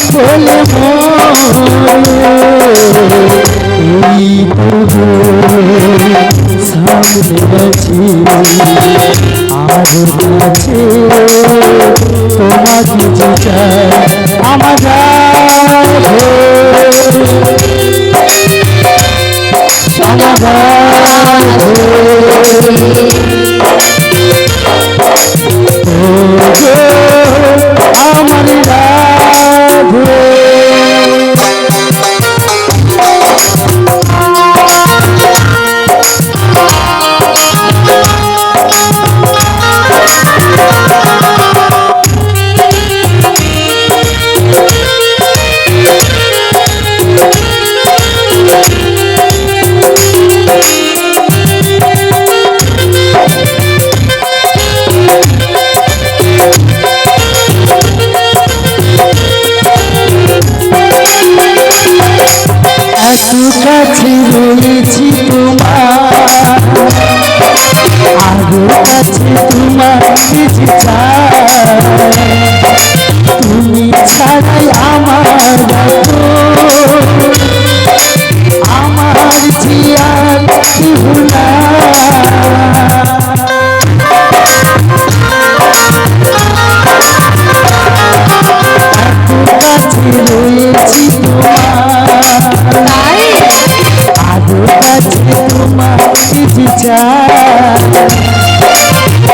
বলে এই তো সামনে আছি আরো কাছে তোমাকে যে চাই আমার আমার রাধে কাছে রয়েছি তোমার আরো কাছে তোমার তুমি ছাড়াই আমার আমার জিয়ার ভুলা কাছে রয়েছি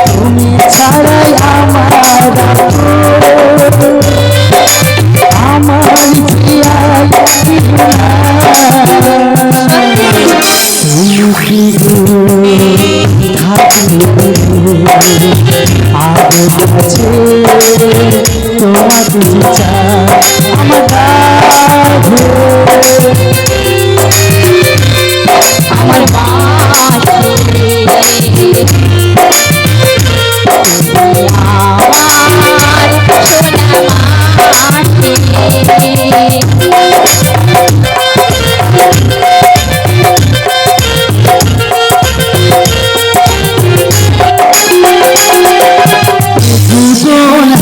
তুমি ছাড়াই আমার আমার তুমি আগে কাছে তোমাকে আমার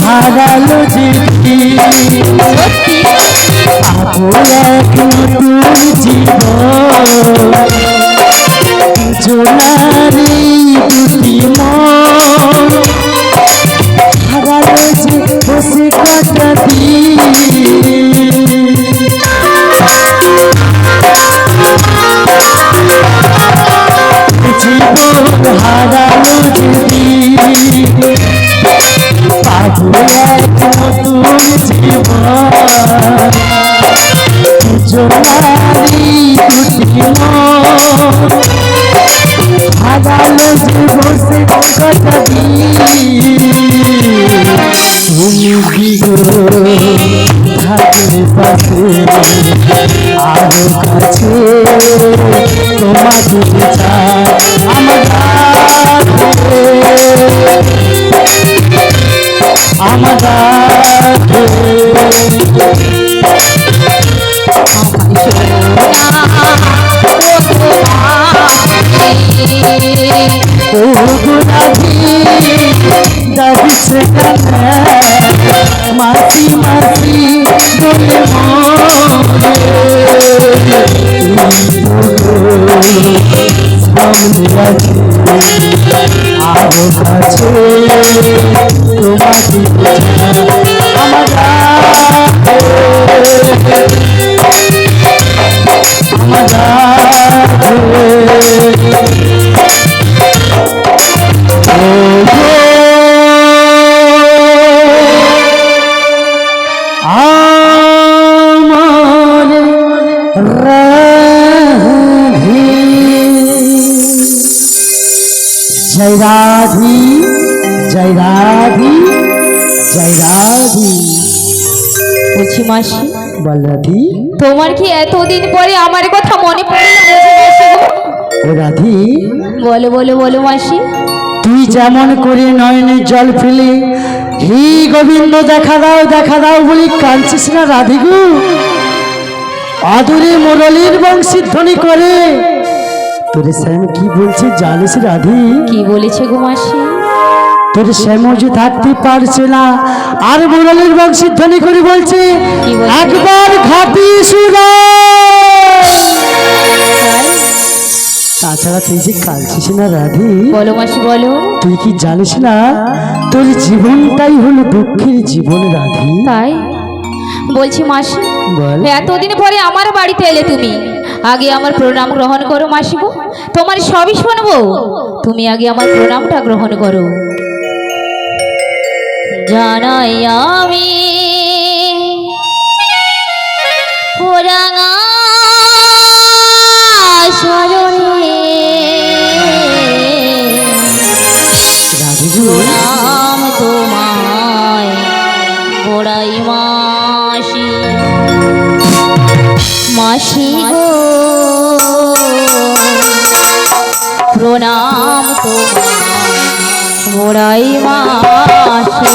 হারালো যে এক নতুন জীবন জোনারে দুটি মন হারালো যে বসে কাটা জীবন হারালো যে এক নতুন জীবন জোনারি দুটি হারালো যে বসে কথা তুমি থাকলে পাশে আরো কাছে তোমাকে চাই আমার আমার মাসি মাসি বলে সামনে আছে আরো কাছে তোমাকে আমার जय राधी जय राधी जय राधी বলছি মাসি বল রাধি তোমার কি এতদিন পরে আমার কথা মনে পড়লো ও রাধি বলো বলো বলো মাসি তুই যেমন করে নয়নে জল ফেলে হে গোবিন্দ দেখা দাও বলি কাঁদছিস না রাধি গো আদরে মুরলীর বংশী ধ্বনি করে তোরে স্যাম কি বলছে জানিস রাধি কি বলেছে গো মাসি তোর শ্যামজু থাকতে পারছে না, আর মুরালির বংশী ধ্বনি করে বলছে কি বলছে? একবার ঘাটি শুনো। তাই? তাছাড়া তুই যে কাঁদছিস না রাধি, বলো মাসি বলো। তুই কি জানিস না তোর জীবনটাই হলো দুঃখের জীবন রাধি? তাই বলছি মাসি, বল। এতদিন পরে আমার বাড়িতে এলে তুমি, আগে আমার প্রণাম গ্রহণ করো মাসি গো। তোমার সবই শুনবো, তুমি আগে আমার প্রণামটা গ্রহণ করো। জানাই আমি পুরাঙা শরণে রাধিজি, নাম তোমায় বড়াই মাসি, মাসি গো প্রণাম তোমায় বড়াই মাসি।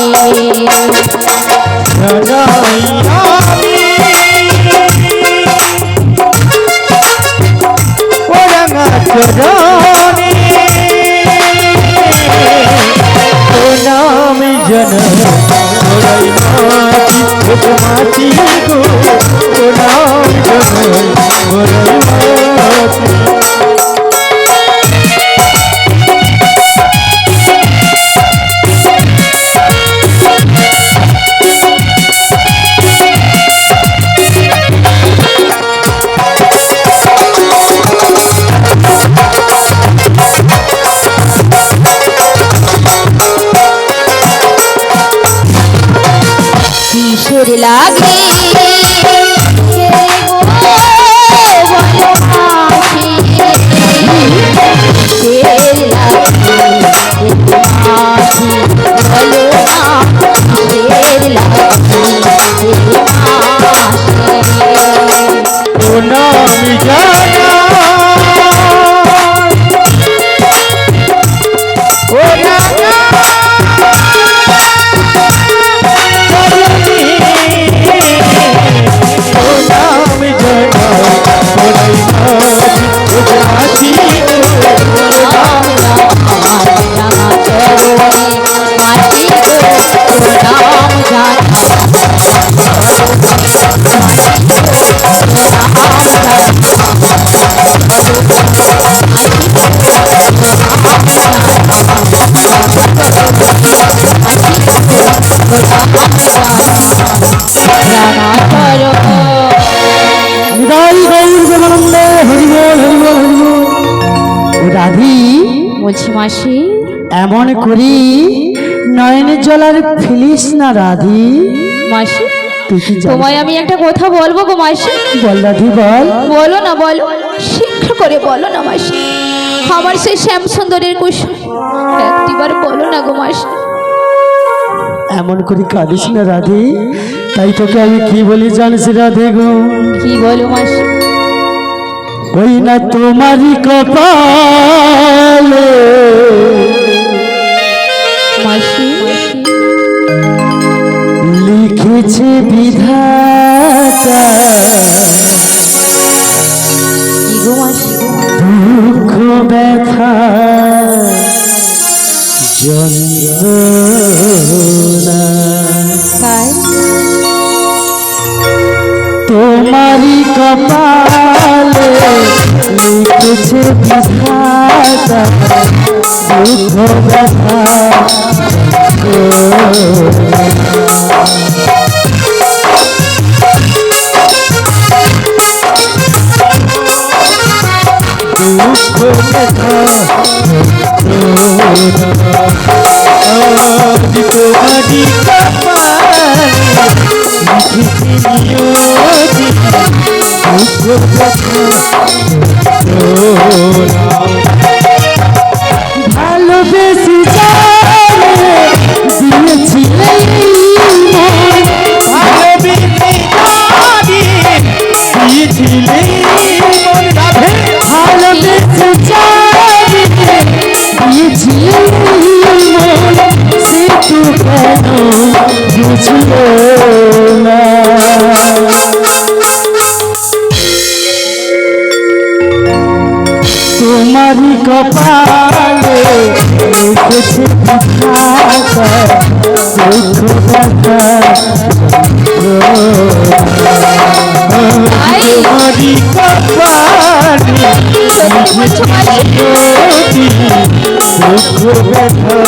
কিসের লাগে কে গো বলো মাসি, কিসের লাগে মাসি বলো না, কিসের লাগে রাধি বলছি মাসি, এমন করি নয়নের জলার ফেলিস না রাধি। মাসি তুই কি জানিস? তোমায় আমি একটা কথা বলবো গো মাসি। বল রাধি বল। বলো না, বলো, শীঘ্র করে বলো না মাসি, আমার সেই শ্যাম সুন্দরের কুসুম একটিবার বলো না গো মাসি। এমন করে কাঁদিস না রাধি, তাই তোকে আমি কি বলি জানিস রাধে গো? কি বলো মাসি? ওই না তোমারই কপালে মাসি লিখেছে বিধাতা, কি গো মাসি? দুঃখ ব্যথা যন্ত্রণা তাই? তোমারই কপালে লিখেছে বিধাতা, দুঃখ ব্যথা দুঃখ ব্যথা তোমারই কপালে লিখেছে নিয়তি, দুঃখ ব্যথা ভালোবেসে জানে দিয়েছিলে মন, ভালোবেসে দিয়েছিলে মন রাধে, ভালোবেসে জানে দিয়েছিলে মন, সে তো কেন বুঝলো না। তোমার বলছো মাসি? দুঃখ ব্যথা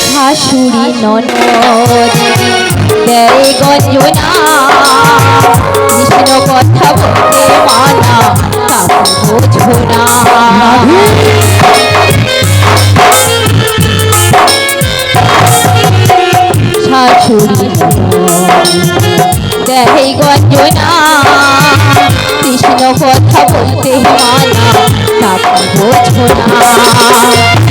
শাশুড়ি ননদ দেয় গঞ্জনা, কৃষ্ণ কথা বলতে মানা কাকু বোঝো না। শাশুড়ি দেয় গঞ্জনা, কৃষ্ণ কথা বলতে মানা কাকু বোঝো না।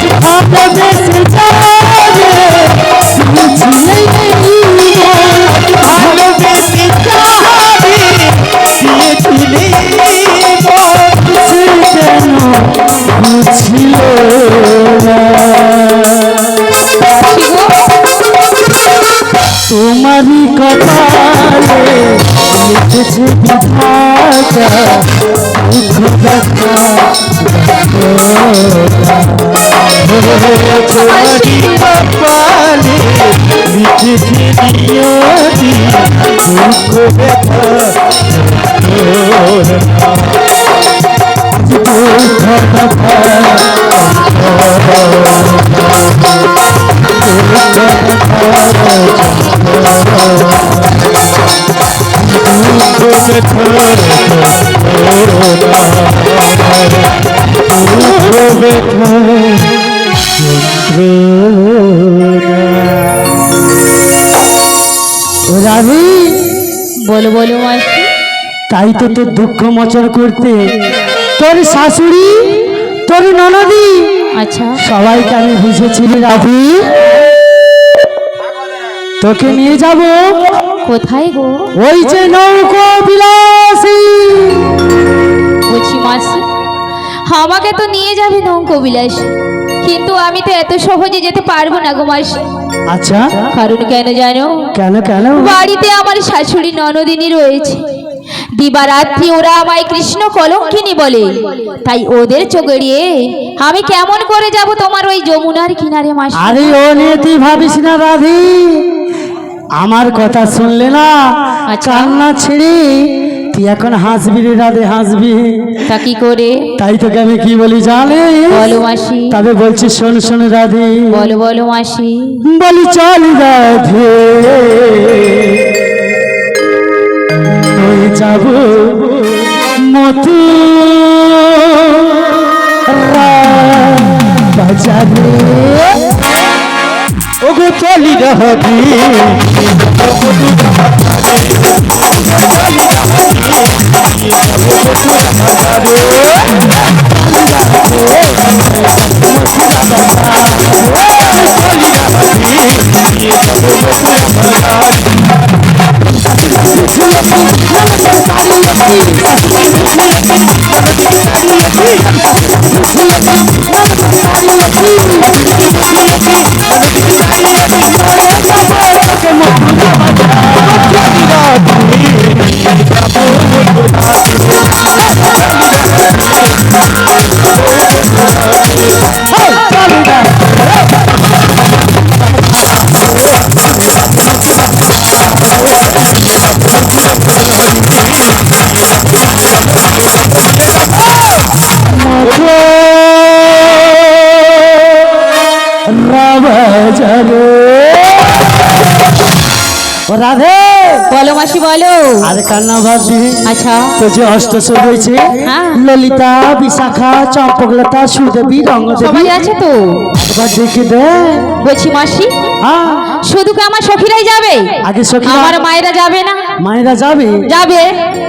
তোমারি কপালে লিখেছে বিধাতা দুঃখ ব্যথা তোমারি কপালে লিখেছে নিয়তি দুঃখ ব্যথা রানী বলো বলো মাসি। তাই তো তোর দুঃখ মোচন করতে তোর শাশুড়ি তোর ননদি আচ্ছা সবাইকে আমি বুঝেছিলি রাধি, তোকে নিয়ে যাব কোথায় গো? ওই যে নৌকো বিলাসী। বলছি মাসি, আমাকে তো নিয়ে যাবে নৌকো বিলাসী, কিন্তু আমি তো এত সহজে যেতে পারবো না গো মাসি। আচ্ছা কারণ কেন জানো? কেন কেন? বাড়িতে আমার শাশুড়ি ননদিনী রয়েছে, দিবারাত্রি ওরা আমায় কৃষ্ণ কলঙ্কিনী বলে, তাই ওদের চোখ এড়িয়ে আমি কেমন করে যাব তোমার ওই যমুনার কিনারে মাসি? আরে ও নিয়ে তুই ভাবিস না রাধি, আমার কথা শুনলে না আচ্ছা। কান্না ছেড়ে তুই এখন হাসবি রে রাধে, হাসবি। তা কি করে? তাই তোকে আমি কি বলি জানে? বলো মাসি। তবে বলছি শোন শোন রাধে, বলো বলো মাসি। বলি চল রাধে ওই যাব মতু বাজারে, ওগো চলি রাধে রাধে বলো মাসি বলো। আরে কান্না ভাববি। আচ্ছা তো যে অষ্টসর রয়েছে হ্যাঁ। ললিতা, বিশাখা, চম্পকলতা, সুদেবী, রঙ্গদেবী সবাই আছে তো? এবার দেখে দে। বলছি মাসি, হ্যাঁ শুধু কি আমার সখীরাই যাবে? আগে সখীরা- আমার মায়েরা যাবে না? মায়েরা যাবে যাবে।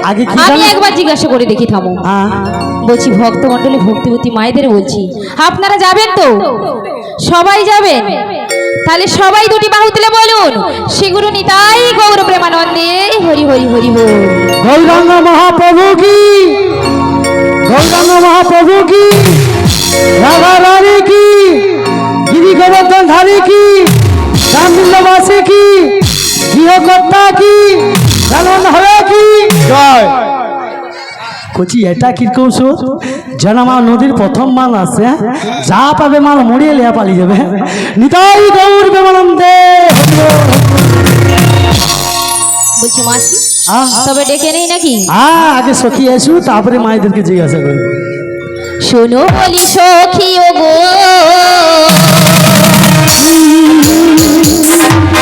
আগে কি আমি জানো? একবার জিজ্ঞাসা করে দেখি, থামো। হ্যাঁ বলছি ভক্তমণ্ডলী ভক্তিবতী মায়েদের বলছি, আপনারা যাবেন তো? সবাই যাবেন? তাহলে সবাই দুটি বাহু তুলে বলুন, শ্রী গুরু নিতাই গৌর প্রেমানন্দে হরি হরি হরি বল। গৌরাঙ্গ মহাপ্রভু কি, গৌরাঙ্গ মহাপ্রভু কি, রাধা রানী কি, গিরি গোবর্ধন ধারী কি গাম্ভীর্যবাসী কি গৃহকর্তা কি জানন হবে কি জয় কচি এটা কিরকম সোচ যেন আমার নদীর প্রথম মাল আছে যা পাবে মাল মরিয়ে লিয়া পালিয়ে যাবে নিতাই গৌর প্রেমানন্দে বলছি মাসি তবে ডেকে নেই নাকি আগে সখী আসু তারপরে মায়েদেরকে জিজ্ঞাসা করবো শোনো বলি সখী ও গো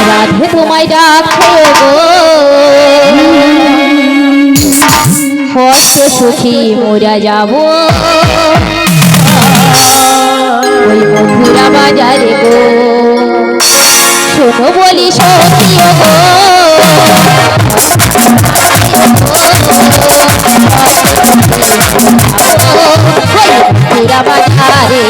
রাধে তোমায় ডাকছে ও গো হচ্ছে সুখী মোরা যাব ওই মধুরা বাজারে গো শোনো বলি সখী ও গো মধুরা বাজারে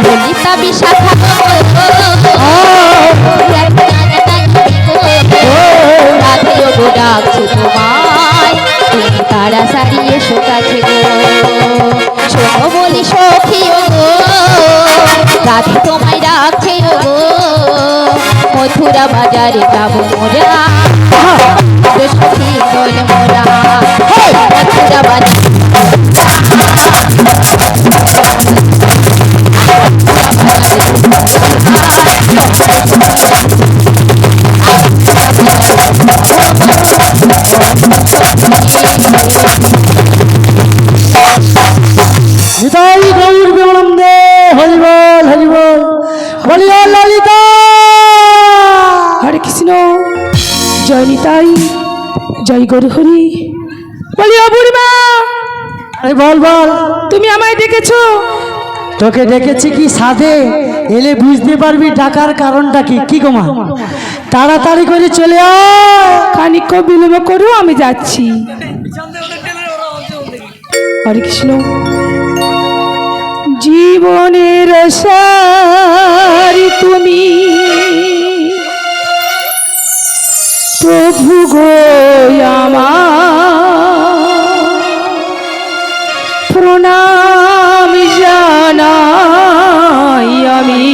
ললিতা বিশাখা রাধে গো ডাকছে তোমায় তুমি তারা সারিয়ে শোকাছে গো শোনো বলি সখী ও গো রাধে তোমায় ডাকছে ও গো মথুরা বাজারে যাবো মোরা সখী দল মোরা মথুরা বাজারে নিতাই গৌর প্রেমানন্দে হরিবল হরিবল বলিয়া ললিতা হরে কৃষ্ণ জয় নিতাই জয় গৌর হরি বলিয়া বুড়িমা আরে বল বল তুমি আমায় ডেকেছো তোকে ডেকেছি কি সাধে এলে বুঝতে পারবি ডাকার কারণটা কি কি গোমা তাড়াতাড়ি করে চলে আয় খানিক বিলম্ব করো আমি যাচ্ছি হরে কৃষ্ণ জীবনের সারি তুমি প্রভু গো আমার প্রণাম জানাই আমি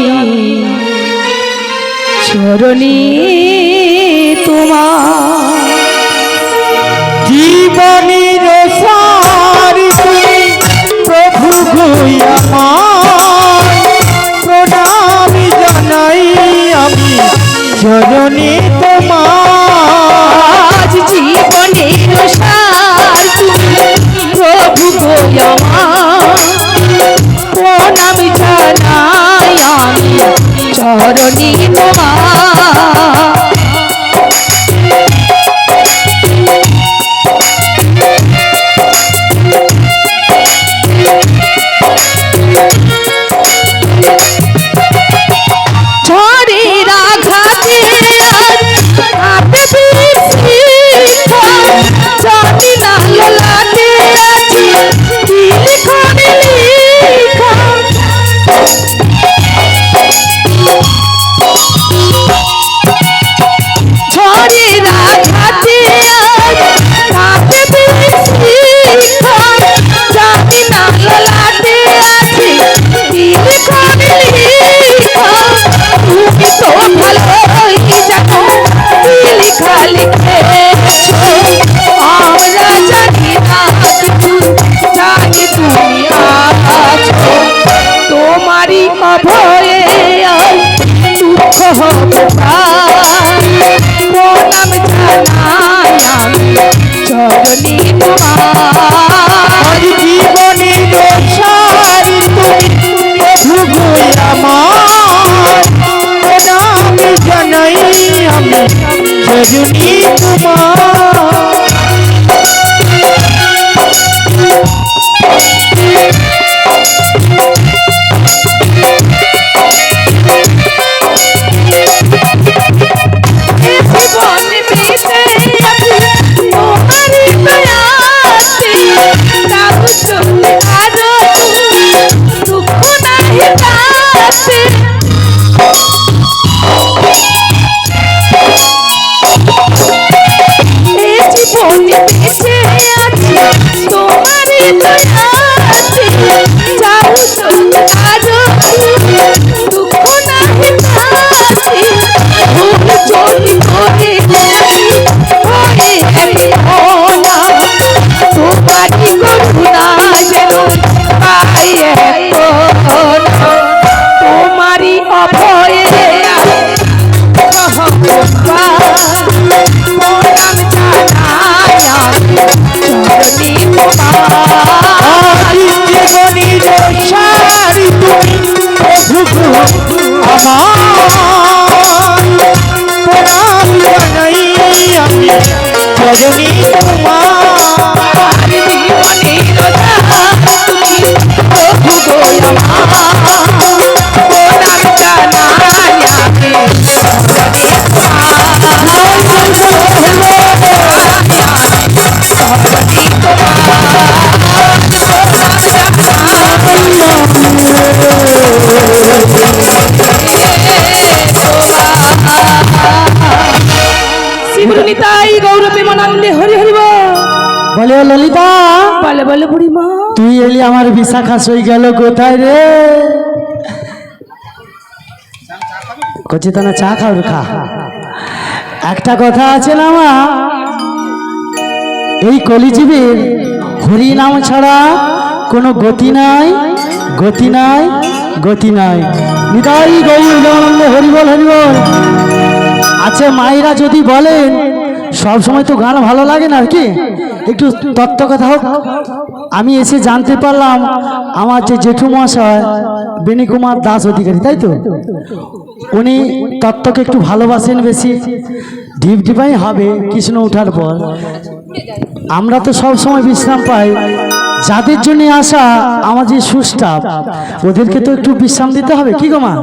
চরণী তোমার জীবনের সারি তুমি প্রভু গো আমার প্রণাম জানাই আমি চরণে তোমার জীবনের সার তুমি প্রভু গো আমার প্রণাম জানাই আমি চরণী তোমার ঝড়ের আঘাতে হাতে বিশিখা জানি না ললাটে আছে লিখনে লিখা ঝড়ের আঘাতে হাতে বিশিখা জানি না ললাটে আছে লিখনে লিখা তুমি তো ভালোই জানো কি লেখা লিখেছো আমরা জানি না কিছু জানি তুমি আছো তোমারই অভয়ে দুঃখ হবে প্রণাম জানাই আমি চরণী তোমার জীবনের সারি তুমি প্রভু গো আমার প্রণাম জানাই আমি চরণে তোমার জীবন মিশে আছে তোমারই দয়াতে তাও চলে আরো তুমি দুঃখ নাহি তাতে শ্রীগুরু নিতাই গৌর প্রেমানন্দে হরি হরি বল। বলে ও ললিতা, বলে বলে বুড়িমা। তুই এলি আমার বিশাখা সই গেল কোথায় রে? কচি তো না চা খাও খা। একটা কথা আছে না মা, এই কলিজীবের হরি নাম ছাড়া কোনো গতি নাই, গতি নাই, গতি নাই। নিতাই গৌর প্রেমানন্দে হরি বল, হরি বল। আচ্ছা মায়েরা যদি বলেন, সব সময় তো গান ভালো লাগে না আর কি, একটু তত্ত্ব কথা হোক। আমি এসে জানতে পারলাম আমার যে জেঠু মশাই বেণী কুমার দাস অধিকারী, তাই তো, উনি তত্ত্বকে একটু ভালোবাসেন বেশি। ঢিপ ঢিপাই হবে কৃষ্ণ ওঠার পর। আমরা তো সব সময় বিশ্রাম পাই, যাদের জন্য আসা আমার যে সুস্টাফ, ওদেরকে তো একটু বিশ্রাম দিতে হবে, কি গো মা?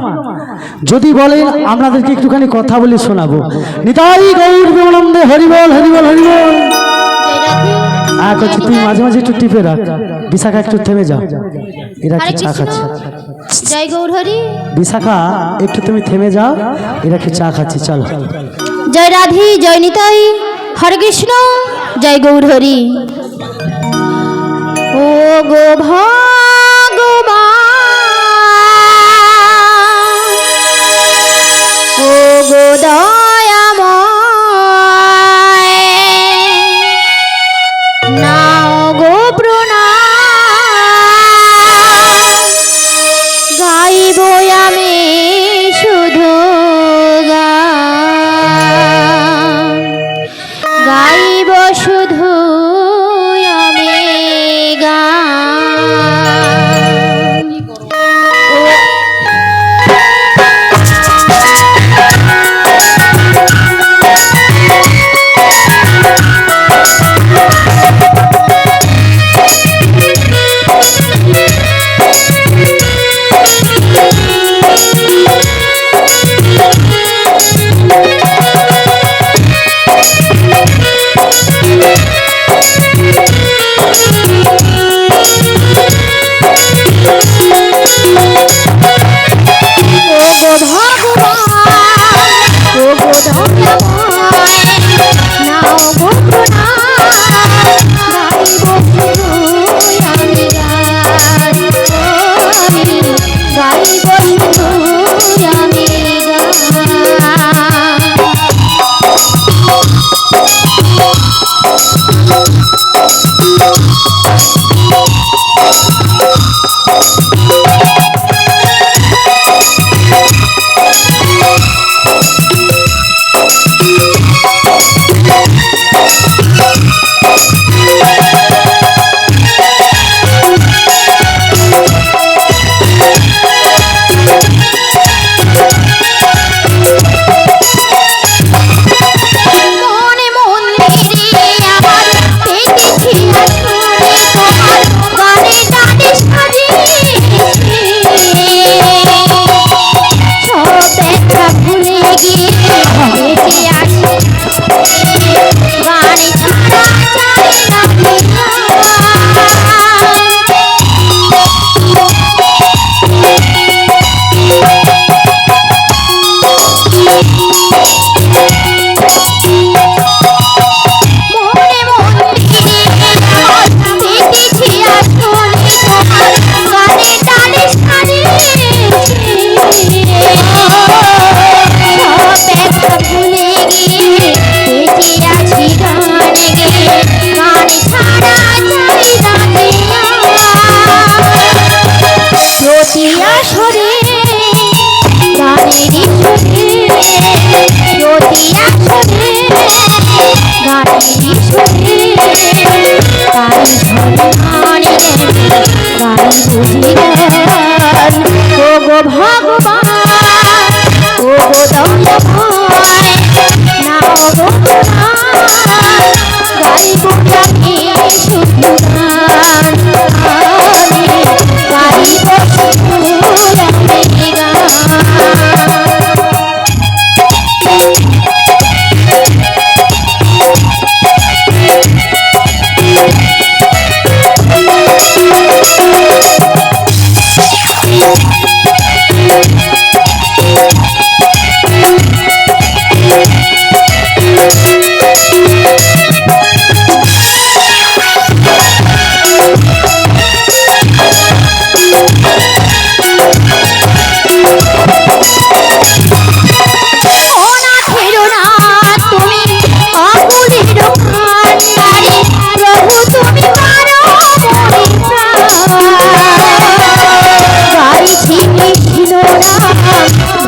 যদি বলেন আপনাদেরকে একটুখানি কথা বলে শোনাবো। নিতাই গৌর প্রেমানন্দে হরি বল, হরি বল, হরি বল। করছি তুই মাঝে মাঝে একটু টিপে রাখ। বিশাখা একটু থেমে যাও, এরা কি চা খাচ্ছে। জয় গৌর হরি। বিশাখা একটু তুমি থেমে যাও, এরা কি চা খাচ্ছে, চলো। জয় রাধি, জয় নিতাই, হরে কৃষ্ণ, জয় গৌর হরি। ও গো ভগবান, ও গো দয়াময়, নাও গো প্রণাম, গাইব আমি শুধু গান, গাইব শুধু আমি গান।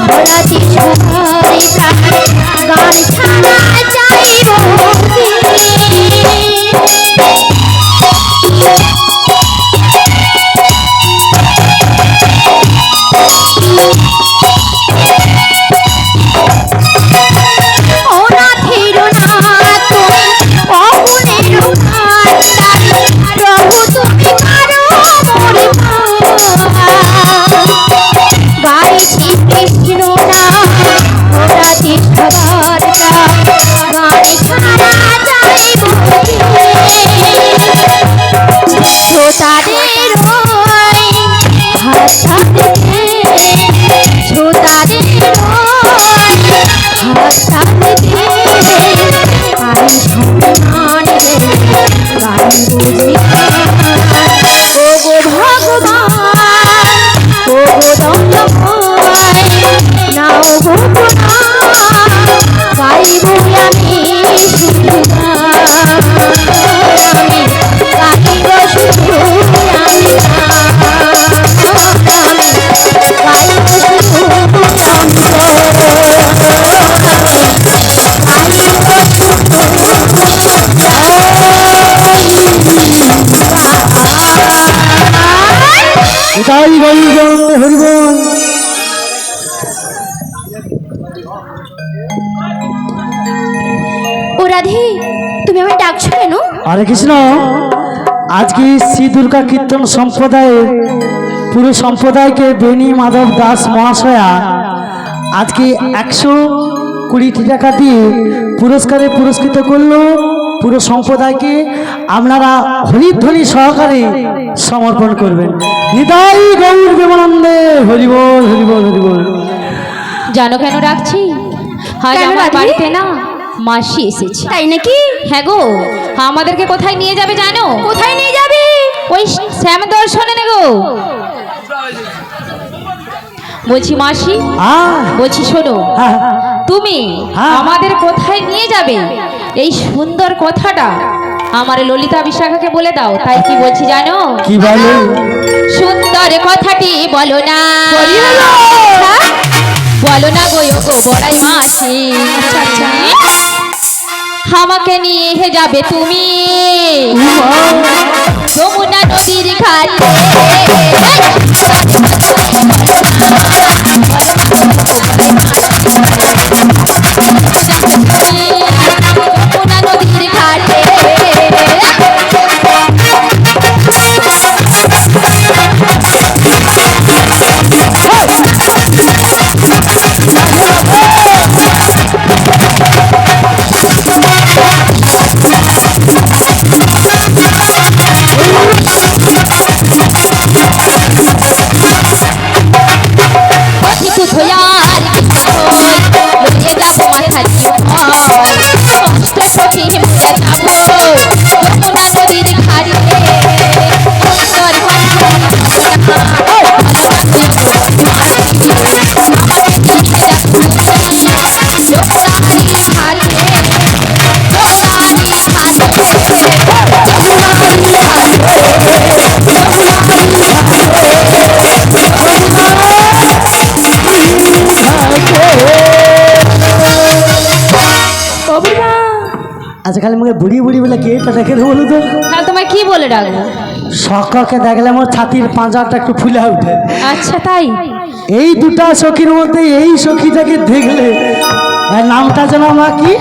ভরা দিশায় গান ছাড়া যাইব ওরা থিরো না তুমি অগুণের প্রভু তুমি কারো মোরে গাইছি কৃষ্ণ না ওরা তিষ্ঠাবার গান ছাড়া যাইব শ্রোতাদের হাত ছাড়তে শ্রোতাদের হাত ছাড়তে আমি সম্মান গান বুঝি ও গো ভগবান ও গো দণ্ডময় নাও গো গাইব আমি শুধু আমি গাইব শুধু আমি গাইব শুধু নিতাই গৌরানন্দে হরিবল। ও রাধে তুমি আমায় ডাকছো কেন? হরে কৃষ্ণ, আজকে শ্রী দুর্গা কীর্তন সম্প্রদায়ের পুরো সম্প্রদায়কে বেণী মাধব দাস মহাশয়া আজকে 120 টাকা দিয়ে পুরস্কারে পুরস্কৃত করলো। পুরো সম্প্রদায়কে আপনারা হরিধ্বনি সহকারে সমর্পণ করবেন। নিতাই গৌর প্রেমানন্দে হরিবল হরিবল হরিবল। জানো কেন রাখছি? আজ কেন আমার রাধে? বাড়িতে না মাসি এসেছে। তাই নাকি? হ্যাঁ গো, আমাদেরকে কোথায় নিয়ে যাবে জানো? কোথায় নিয়ে যাবে? ওই শ্যাম দর্শনে না গো। বলছি মাসি, বলছি শোনো, তুমি আমাদের কোথায় নিয়ে যাবে এই সুন্দর কথাটা আমার ললিতা বিশাখাকে বলে দাও। তাই কি বলছি জানো? কি বলে? সুন্দর কথাটি বলো না, হ্যাঁ? বলো না গো গো বড়াই মাসি, আমাকে নিয়ে যাবে তুমি যমুনা নদীর ঘাটে। যমুনা নদীর ঘাটে আচ্ছা, খালি আমাকে বুড়ি বুড়ি বলে কে এটা দেখে বলো তো? তাহলে তোমায় কি বলে ডাকবো? সকালকে দেখলে আমার ছাতির পাঁজাটা একটু ফুলে উঠে। আচ্ছা তাই? এই দুটা সখীর মধ্যে এই সখীটাকে দেখলে নামটা যেন আমার কি